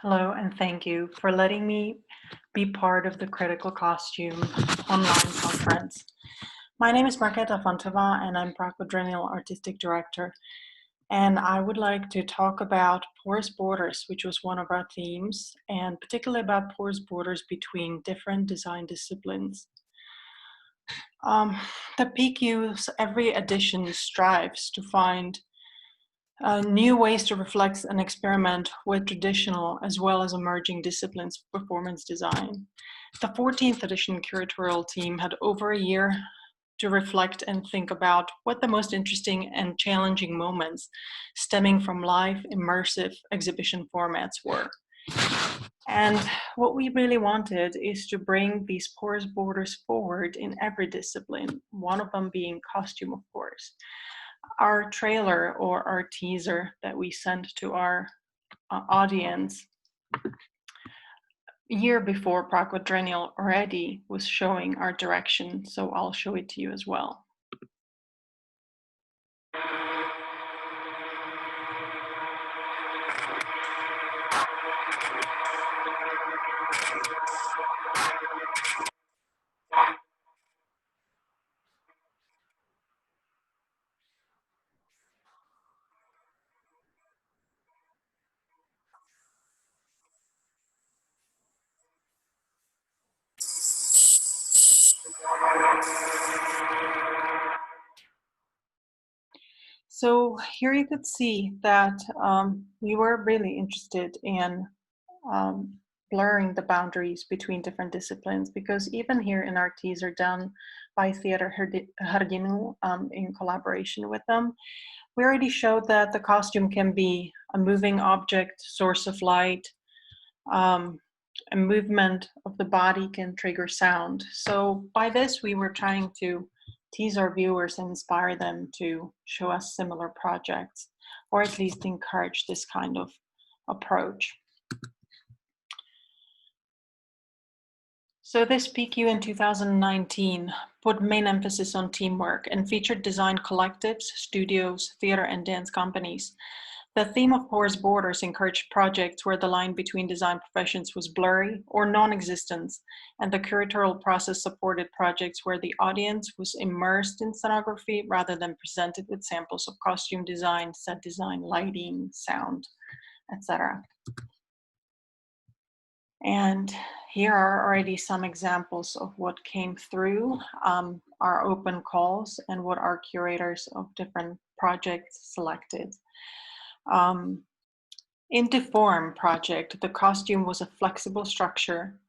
Hello, and thank you for letting me be part of the Critical Costume online conference. My name is Marketa Fantova, and I'm Quadrennial Artistic Director. And I would like to talk about porous borders, which was one of our themes, and particularly about porous borders between different design disciplines. The PQ's every edition strives to find new ways to reflect and experiment with traditional as well as emerging disciplines of performance design. The 14th edition curatorial team had over a year to reflect and think about what the most interesting and challenging moments stemming from live immersive exhibition formats were. And what we really wanted is to bring these porous borders forward in every discipline, one of them being costume, of course. Our trailer or our teaser that we sent to our audience a year before Quadrennial already was showing our direction, so I'll show it to you as well. So here you could see that we were really interested in blurring the boundaries between different disciplines, because even here in our teaser done by Theater Hardinu in collaboration with them, we already showed that the costume can be a moving object, source of light, a movement of the body can trigger sound. So by this, we were trying to tease our viewers and inspire them to show us similar projects, or at least encourage this kind of approach. So this PQ in 2019 put main emphasis on teamwork and featured design collectives, studios, theater, and dance companies. The theme of porous borders encouraged projects where the line between design professions was blurry or non-existent, and the curatorial process supported projects where the audience was immersed in scenography rather than presented with samples of costume design, set design, lighting, sound, etc. And here are already some examples of what came through our open calls and what our curators of different projects selected. In Deform project, the costume was a flexible structure,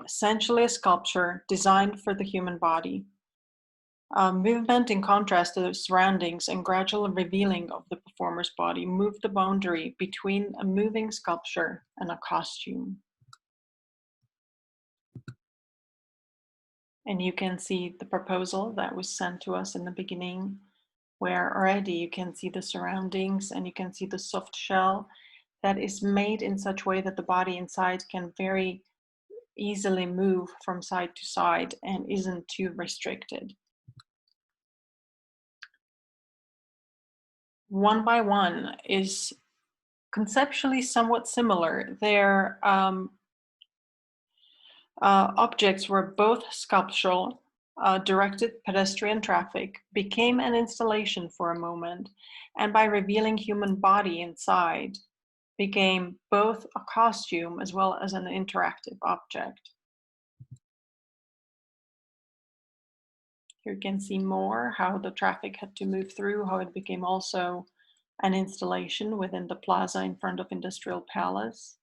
essentially a sculpture designed for the human body. Movement in contrast to the surroundings and gradual revealing of the performer's body moved the boundary between a moving sculpture and a costume. And you can see the proposal that was sent to us in the beginning, where already you can see the surroundings and you can see the soft shell that is made in such a way that the body inside can very easily move from side to side and isn't too restricted. One by One is conceptually somewhat similar. Their objects were both sculptural, directed pedestrian traffic, became an installation for a moment, and by revealing human body inside, became both a costume as well as an interactive object. Here you can see more how the traffic had to move through, how it became also an installation within the plaza in front of Industrial Palace.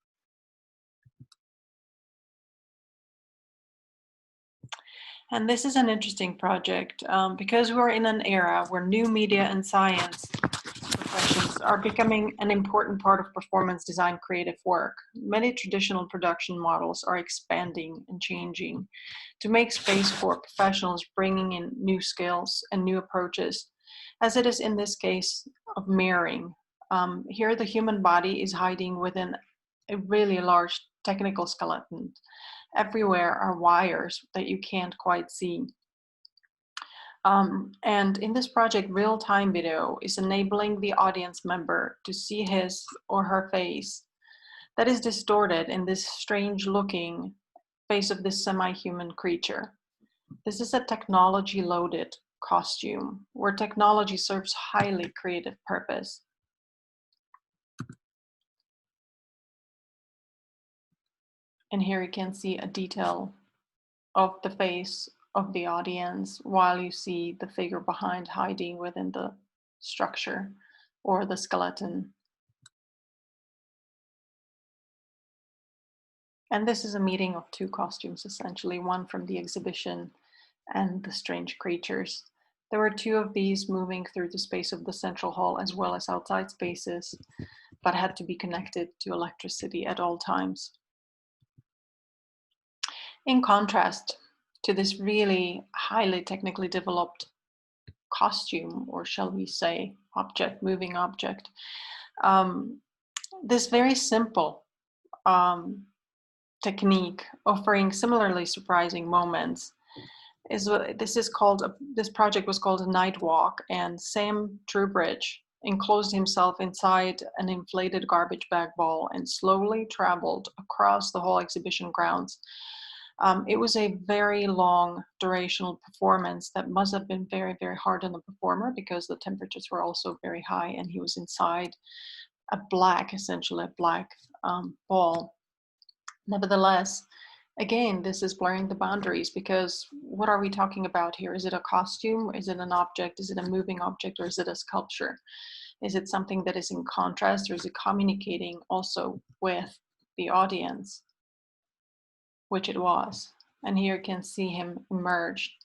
And this is an interesting project because we're in an era where new media and science professions are becoming an important part of performance design creative work. Many traditional production models are expanding and changing to make space for professionals bringing in new skills and new approaches, as it is in this case of mirroring. Here the human body is hiding within a really large technical skeleton. Everywhere are wires that you can't quite see. And in this project, real-time video is enabling the audience member to see his or her face that is distorted in this strange looking face of this semi-human creature. This is a technology loaded costume where technology serves highly creative purpose. And here you can see a detail of the face of the audience while you see the figure behind hiding within the structure or the skeleton. And this is a meeting of two costumes, essentially, one from the exhibition and the strange creatures. There were two of these moving through the space of the central hall as well as outside spaces, but had to be connected to electricity at all times. In contrast to this really highly technically developed costume, or shall we say object, moving object, this very simple technique offering similarly surprising moments is what this project was called a night walk, and Sam Trubridge enclosed himself inside an inflated garbage bag ball and slowly traveled across the whole exhibition grounds. It was a very long durational performance that must have been very, very hard on the performer because the temperatures were also very high and he was inside essentially a black ball. Nevertheless, again, this is blurring the boundaries because what are we talking about here? Is it a costume? Is it an object? Is it a moving object? Or is it a sculpture? Is it something that is in contrast, or is it communicating also with the audience? Which it was. And here you can see him emerge,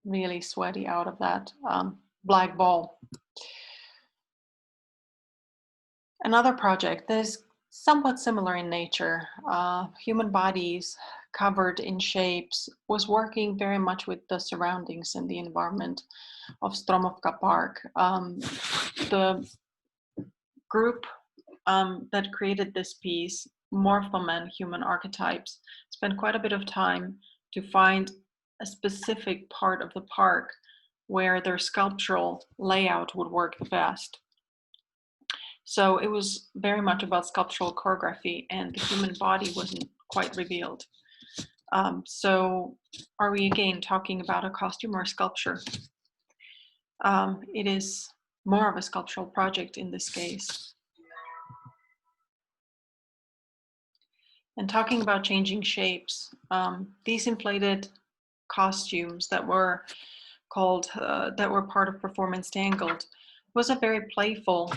really sweaty out of that black ball. Another project that is somewhat similar in nature, human bodies covered in shapes, was working very much with the surroundings and the environment of Stromovka Park. The group that created this piece, Morphomen Human Archetypes, spent quite a bit of time to find a specific part of the park where their sculptural layout would work the best. So it was very much about sculptural choreography, and the human body wasn't quite revealed. So are we again talking about a costume or a sculpture? It is more of a sculptural project in this case. And talking about changing shapes, these inflated costumes that were part of Performance Tangled was a very playful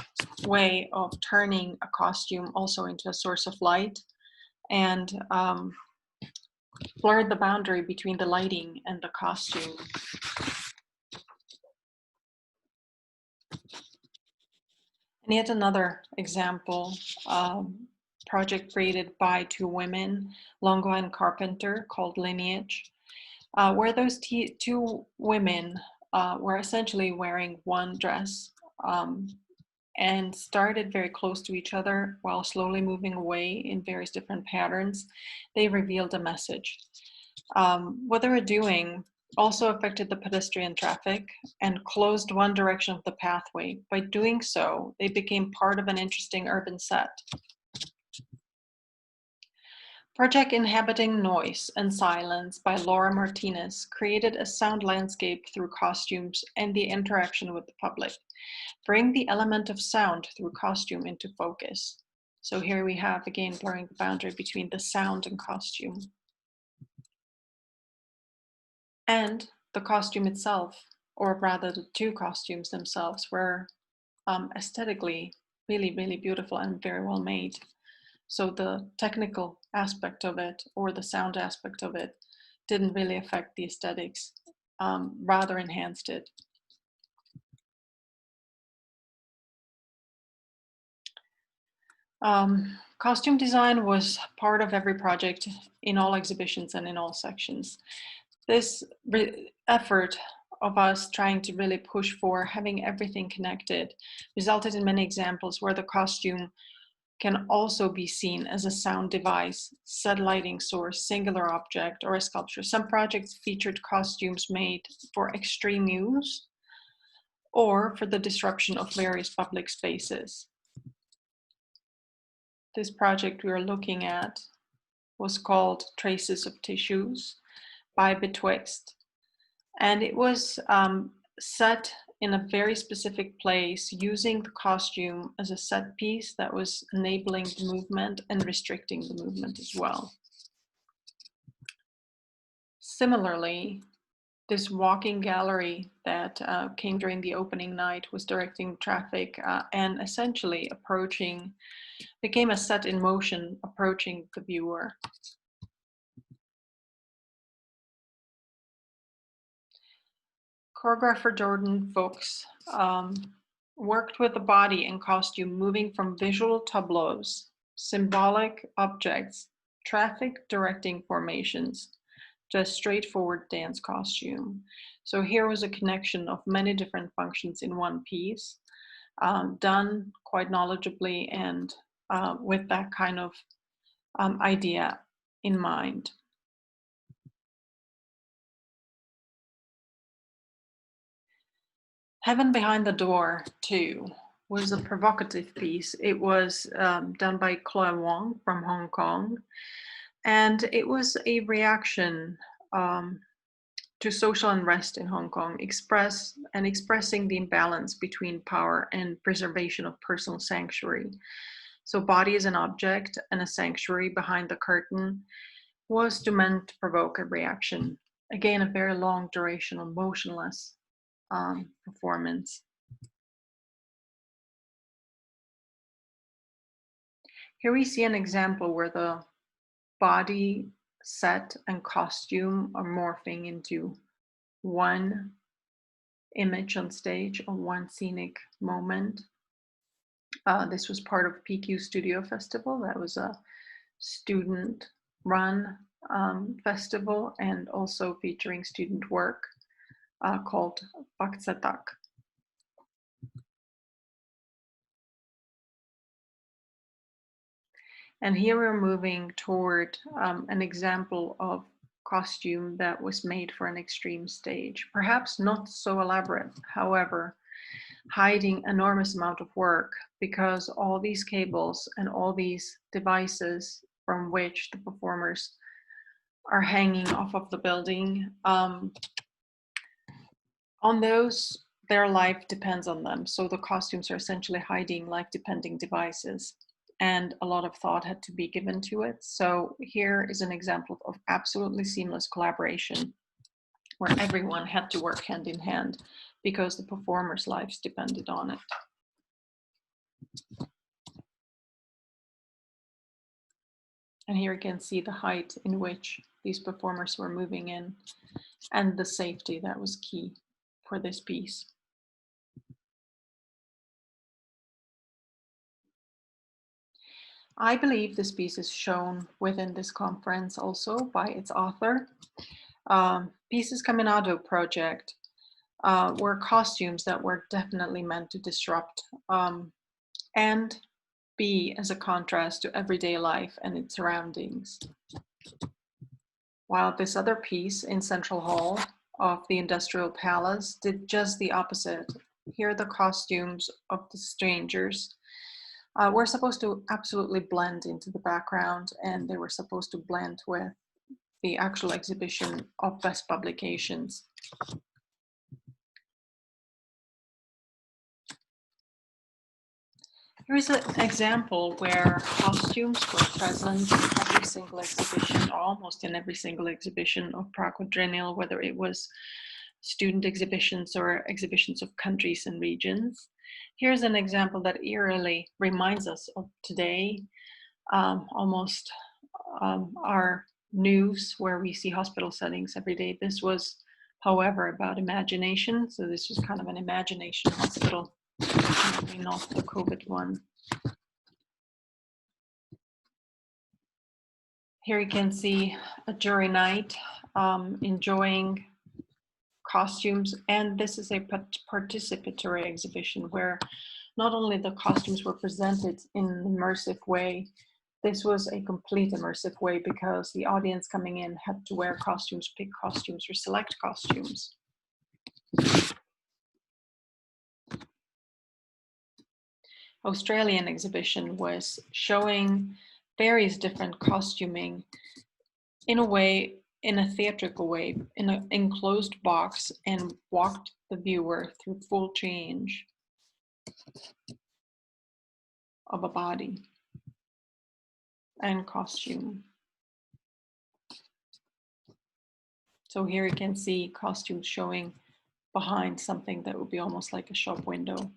way of turning a costume also into a source of light, and blurred the boundary between the lighting and the costume. And yet another example, project created by two women, Longo and Carpenter, called Lineage, where those two women were essentially wearing one dress and started very close to each other while slowly moving away in various different patterns. They revealed a message. What they were doing also affected the pedestrian traffic and closed one direction of the pathway. By doing so, they became part of an interesting urban set. Project Inhabiting Noise and Silence by Laura Martinez created a sound landscape through costumes and the interaction with the public. Bring the element of sound through costume into focus. So here we have, again, blurring the boundary between the sound and costume. And the costume itself, or rather the two costumes themselves, were aesthetically really, really beautiful and very well made. So the technical aspect of it or the sound aspect of it didn't really affect the aesthetics, rather enhanced it. Costume design was part of every project in all exhibitions and in all sections. This effort of us trying to really push for having everything connected resulted in many examples where the costume can also be seen as a sound device, set lighting source, singular object, or a sculpture. Some projects featured costumes made for extreme use or for the disruption of various public spaces. This project we are looking at was called Traces of Tissues by Betwixt. And it was set in a very specific place using the costume as a set piece that was enabling the movement and restricting the movement as well. Similarly, this walking gallery that came during the opening night was directing traffic and essentially became a set in motion approaching the viewer. Choreographer Jordan Fuchs worked with the body and costume moving from visual tableaus, symbolic objects, traffic directing formations, to a straightforward dance costume. So here was a connection of many different functions in one piece, done quite knowledgeably and with that kind of idea in mind. Heaven Behind the Door, too, was a provocative piece. It was done by Chloe Wong from Hong Kong, and it was a reaction to social unrest in Hong Kong, expressing the imbalance between power and preservation of personal sanctuary. So body as an object and a sanctuary behind the curtain was meant to provoke a reaction. Again, a very long duration of motionless performance. Here we see an example where the body, set, and costume are morphing into one image on stage or one scenic moment. This was part of PQ Studio Festival. That was a student-run festival and also featuring student work called Baksatak. And here we're moving toward an example of costume that was made for an extreme stage. Perhaps not so elaborate, however, hiding enormous amount of work because all these cables and all these devices from which the performers are hanging off of the building, on those, their life depends on them. So the costumes are essentially hiding life-depending devices, and a lot of thought had to be given to it. So here is an example of absolutely seamless collaboration where everyone had to work hand in hand because the performers' lives depended on it. And here you can see the height in which these performers were moving in and the safety that was key for this piece. I believe this piece is shown within this conference also by its author. Pieces Caminado project were costumes that were definitely meant to disrupt and be as a contrast to everyday life and its surroundings. While this other piece in Central Hall of the Industrial Palace did just the opposite. Here the costumes of the strangers were supposed to absolutely blend into the background, and they were supposed to blend with the actual exhibition of best publications. Here is an example where costumes were present in every single exhibition, or almost in every single exhibition of Prague Quadrennial, whether it was student exhibitions or exhibitions of countries and regions. Here's an example that eerily reminds us of today, almost our news where we see hospital settings every day. This was, however, about imagination. So this was kind of an imagination hospital. Maybe not the COVID one. Here you can see a jury night enjoying costumes, and this is a participatory exhibition where not only the costumes were presented in an immersive way, this was a complete immersive way because the audience coming in had to wear costumes, pick costumes, or select costumes. Australian exhibition was showing various different costuming in a way, in a theatrical way, in an enclosed box, and walked the viewer through full change of a body and costume. So here you can see costumes showing behind something that would be almost like a shop window.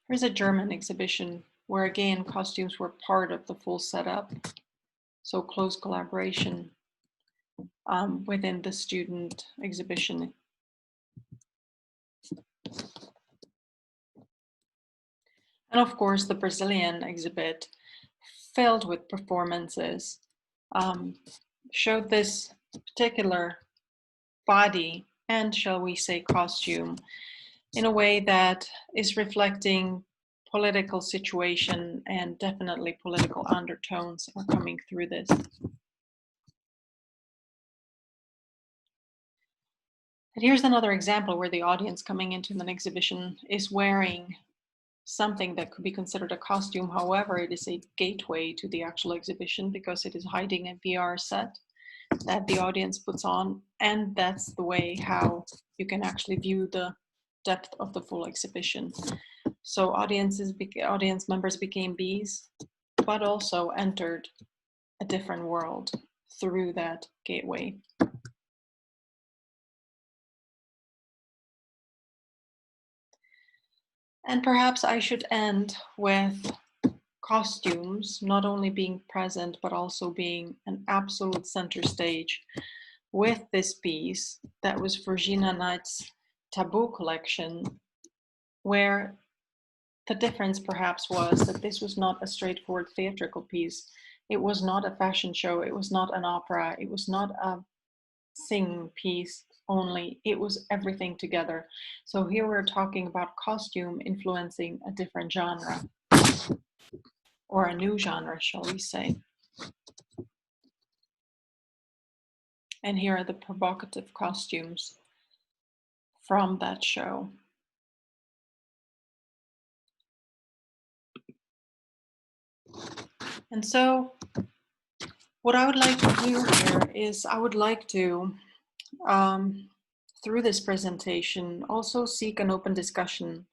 Here's a German exhibition where again costumes were part of the full setup. So close collaboration within the student exhibition. And of course, the Brazilian exhibit, filled with performances, showed this particular body and, shall we say, costume in a way that is reflecting political situation, and definitely political undertones are coming through this. And here's another example where the audience coming into an exhibition is wearing something that could be considered a costume. However, it is a gateway to the actual exhibition because it is hiding a VR set that the audience puts on, and that's the way how you can actually view the depth of the full exhibition. So audience members became bees, but also entered a different world through that gateway. And perhaps I should end with costumes not only being present, but also being an absolute center stage with this piece that was Virginia Knight's Taboo collection, where the difference perhaps was that this was not a straightforward theatrical piece. It was not a fashion show. It was not an opera. It was not a sing piece only. It was everything together. So here we're talking about costume influencing a different genre, or a new genre, shall we say. And here are the provocative costumes from that show. And so what I would like to do here is I would like to, through this presentation, also seek an open discussion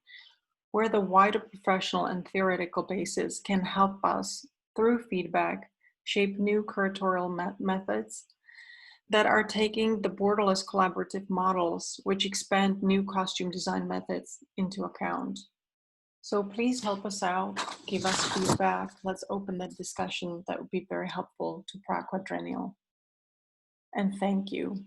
where the wider professional and theoretical basis can help us, through feedback, shape new curatorial methods that are taking the borderless collaborative models, which expand new costume design methods into account. So please help us out, give us feedback, let's open the discussion. That would be very helpful to Prague Quadrennial. And thank you.